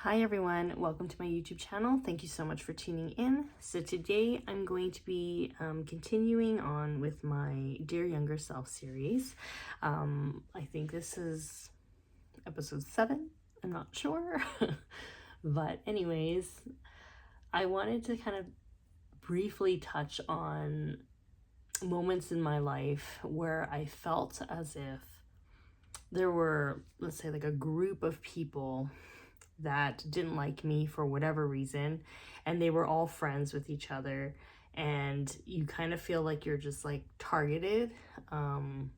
Hi everyone, welcome to my YouTube channel. Thank you so much for tuning in. So today I'm going to be continuing on with my Dear Younger Self series. I think this is episode 7, I'm not sure. But anyways, I wanted to kind of briefly touch on moments in my life where I felt as if there were, let's say, like a group of people that didn't like me for whatever reason, and they were all friends with each other, and you kind of feel like you're just like targeted and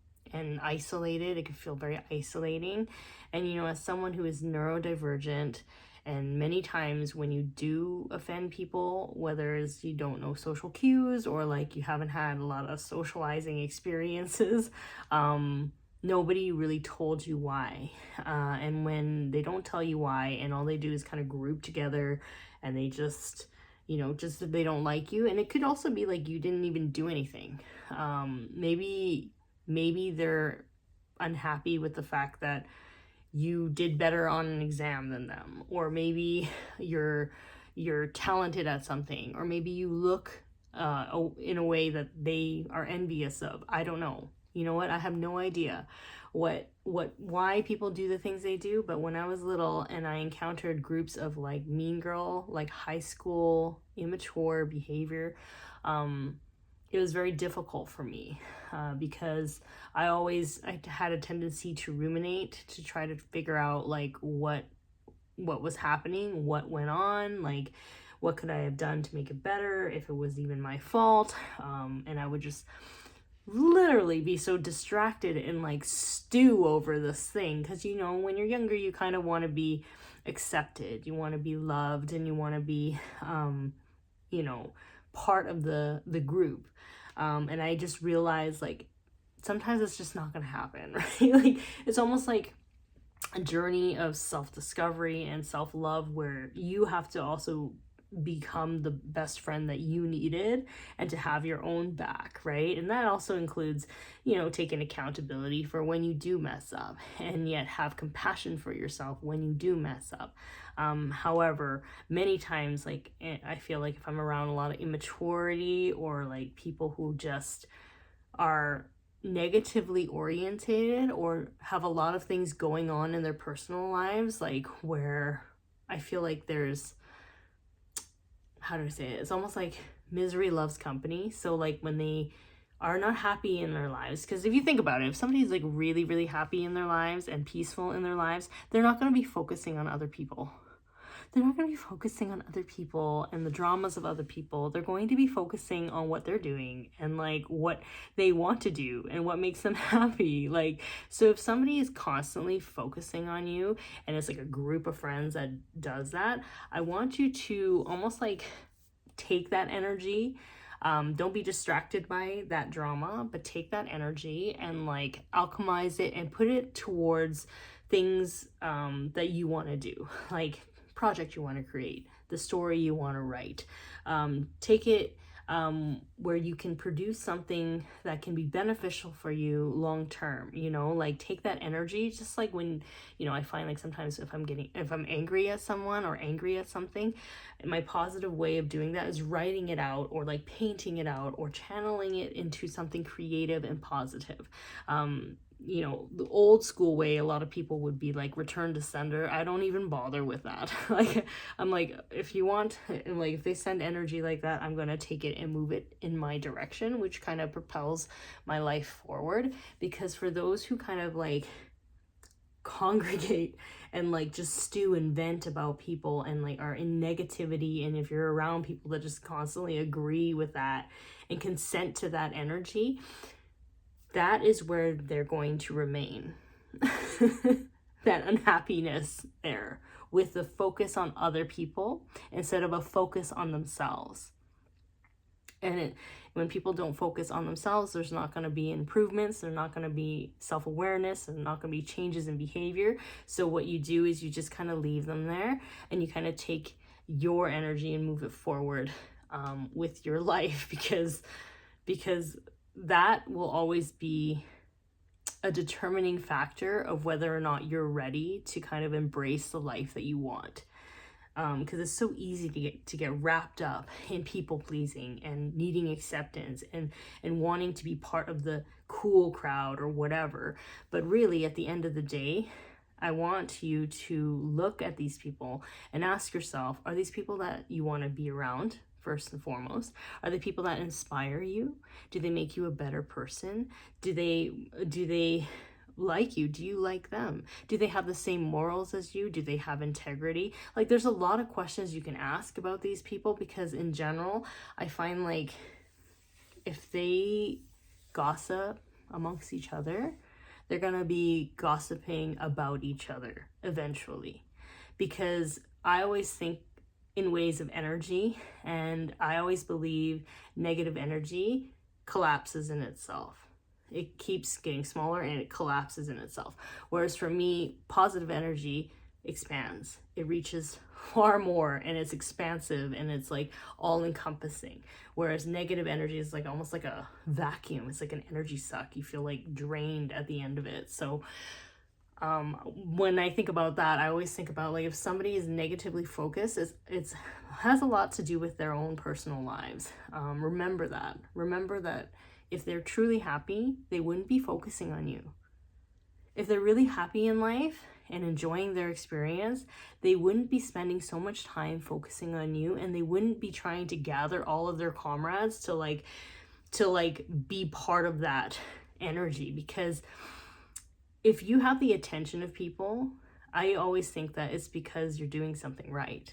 isolated. It can feel very isolating. And as someone who is neurodivergent, and many times when you do offend people, whether it's you don't know social cues or like you haven't had a lot of socializing experiences, nobody really told you why. And when they don't tell you why, and all they do is kind of group together, and they just, just they don't like you. And it could also be like you didn't even do anything. Maybe they're unhappy with the fact that you did better on an exam than them, or maybe you're talented at something, or maybe you look in a way that they are envious of. I don't know. You know what? I have no idea why people do the things they do. But when I was little and I encountered groups of like mean girl, like high school immature behavior, it was very difficult for me because I had a tendency to ruminate, to try to figure out like what was happening, what went on, like what could I have done to make it better, if it was even my fault. And I would just literally be so distracted and like stew over this thing, because when you're younger you kind of want to be accepted, you want to be loved, and you want to be part of the group. And I just realized like sometimes it's just not gonna happen, right? Like it's almost like a journey of self-discovery and self-love, where you have to also become the best friend that you needed, and to have your own back, right? And that also includes taking accountability for when you do mess up, and yet have compassion for yourself when you do mess up. However, many times, like I feel like if I'm around a lot of immaturity, or like people who just are negatively orientated, or have a lot of things going on in their personal lives, like where I feel like there's, how do I say it? It's almost like misery loves company. So like when they are not happy in their lives, because if you think about it, if somebody's like really, really happy in their lives and peaceful in their lives, they're not going to be focusing on other people. They're not going to be focusing on other people and the dramas of other people. They're going to be focusing on what they're doing, and like what they want to do and what makes them happy. Like, so if somebody is constantly focusing on you, and it's like a group of friends that does that, I want you to almost like take that energy. Don't be distracted by that drama, but take that energy and like alchemize it and put it towards things that you want to do, like project you want to create, the story you want to write. Take it where you can produce something that can be beneficial for you long term. Like take that energy, just like when I find like sometimes if I'm angry at someone or angry at something, my positive way of doing that is writing it out, or like painting it out, or channeling it into something creative and positive. The old school way, a lot of people would be like return to sender. I don't even bother with that. Like I'm like, if you want, like if they send energy like that, I'm gonna take it and move it in my direction, which kind of propels my life forward. Because for those who kind of like congregate and like just stew and vent about people, and like are in negativity, and if you're around people that just constantly agree with that and consent to that energy, that is where they're going to remain. That unhappiness there, with the focus on other people instead of a focus on themselves. And when people don't focus on themselves, there's not going to be improvements, there's not going to be self-awareness, and not going to be changes in behavior. So what you do is you just kind of leave them there, and you kind of take your energy and move it forward with your life, because that will always be a determining factor of whether or not you're ready to kind of embrace the life that you want. because it's so easy to get wrapped up in people pleasing and needing acceptance and wanting to be part of the cool crowd or whatever. But really, at the end of the day, I want you to look at these people and ask yourself, are these people that you want to be around? First and foremost, are they people that inspire you? Do they make you a better person? Do they like you? Do you like them? Do they have the same morals as you? Do they have integrity? Like, there's a lot of questions you can ask about these people, because in general, I find like if they gossip amongst each other, they're gonna be gossiping about each other eventually. Because I always think in ways of energy, and I always believe negative energy collapses in itself. It keeps getting smaller and it collapses in itself. Whereas for me, positive energy expands. It reaches far more, and it's expansive, and it's like all encompassing. Whereas negative energy is like almost like a vacuum. It's like an energy suck. You feel like drained at the end of it. So when I think about that, I always think about like if somebody is negatively focused, it's has a lot to do with their own personal lives. Remember that if they're truly happy, they wouldn't be focusing on you. If they're really happy in life and enjoying their experience, they wouldn't be spending so much time focusing on you, and they wouldn't be trying to gather all of their comrades to be part of that energy. Because if you have the attention of people, I always think that it's because you're doing something right.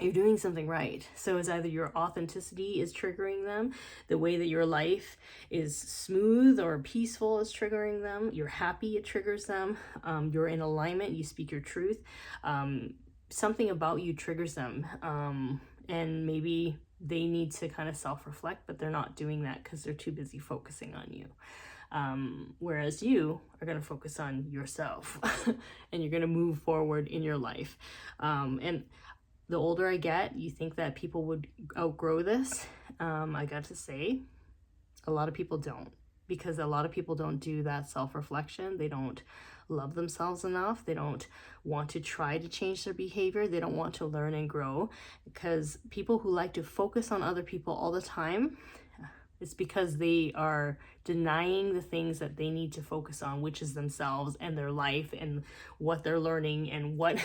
You're doing something right. So it's either your authenticity is triggering them, the way that your life is smooth or peaceful is triggering them, you're happy, it triggers them, you're in alignment, you speak your truth, something about you triggers them, and maybe they need to kind of self-reflect, but they're not doing that because they're too busy focusing on you. Whereas you are going to focus on yourself and you're going to move forward in your life. And the older I get, you think that people would outgrow this. I got to say, a lot of people don't, because a lot of people don't do that self-reflection. They don't love themselves enough. They don't want to try to change their behavior. They don't want to learn and grow, because people who like to focus on other people all the time, it's because they are denying the things that they need to focus on, which is themselves and their life and what they're learning and what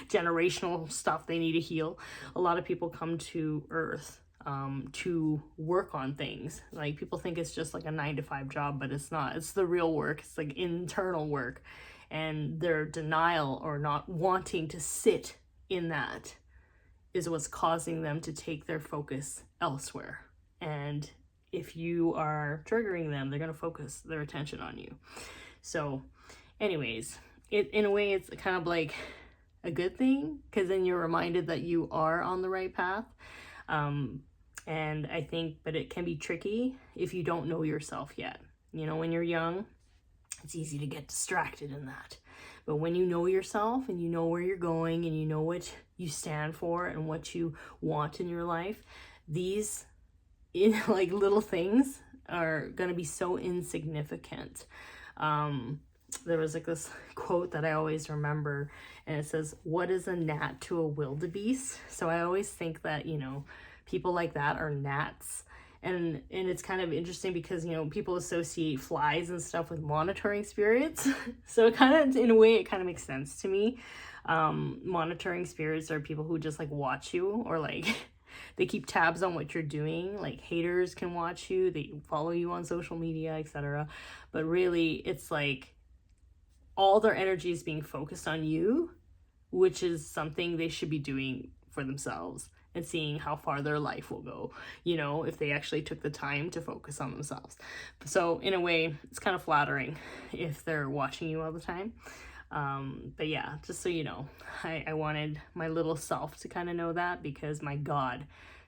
generational stuff they need to heal. A lot of people come to Earth to work on things. Like, people think it's just like a 9-to-5 job, but it's not. It's the real work. It's like internal work. And their denial or not wanting to sit in that is what's causing them to take their focus elsewhere. And if you are triggering them, they're going to focus their attention on you. So anyways, in a way, it's kind of like a good thing, because then you're reminded that you are on the right path. And I think, but it can be tricky if you don't know yourself yet. You know, when you're young, it's easy to get distracted in that. But when you know yourself and you know where you're going and you know what you stand for and what you want in your life, these like little things are going to be so insignificant. There was like this quote that I always remember, and it says, "What is a gnat to a wildebeest?" So I always think that, you know, people like that are gnats. And it's kind of interesting because, you know, people associate flies and stuff with monitoring spirits. So it kind of, in a way, it kind of makes sense to me. Monitoring spirits are people who just like watch you, or like they keep tabs on what you're doing. Like, haters can watch you, they follow you on social media, etc. But really, it's like all their energy is being focused on you, which is something they should be doing for themselves and seeing how far their life will go, you know, if they actually took the time to focus on themselves. So in a way, it's kind of flattering if they're watching you all the time. But yeah, just so you know, I wanted my little self to kind of know that, because my God,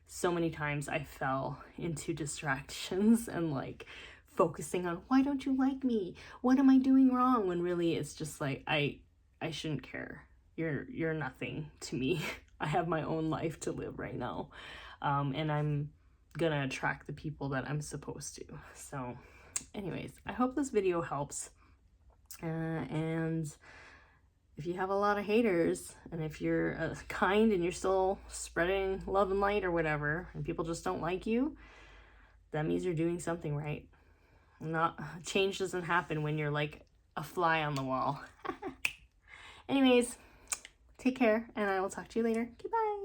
so many times I fell into distractions and like focusing on, why don't you like me? What am I doing wrong? When really it's just like, I shouldn't care. You're nothing to me. I have my own life to live right now. And I'm gonna attract the people that I'm supposed to. So anyways, I hope this video helps. And if you have a lot of haters, and if you're kind and you're still spreading love and light or whatever, and people just don't like you, that means you're doing something right. Not change doesn't happen when you're like a fly on the wall. Anyways, take care, and I will talk to you later. Goodbye.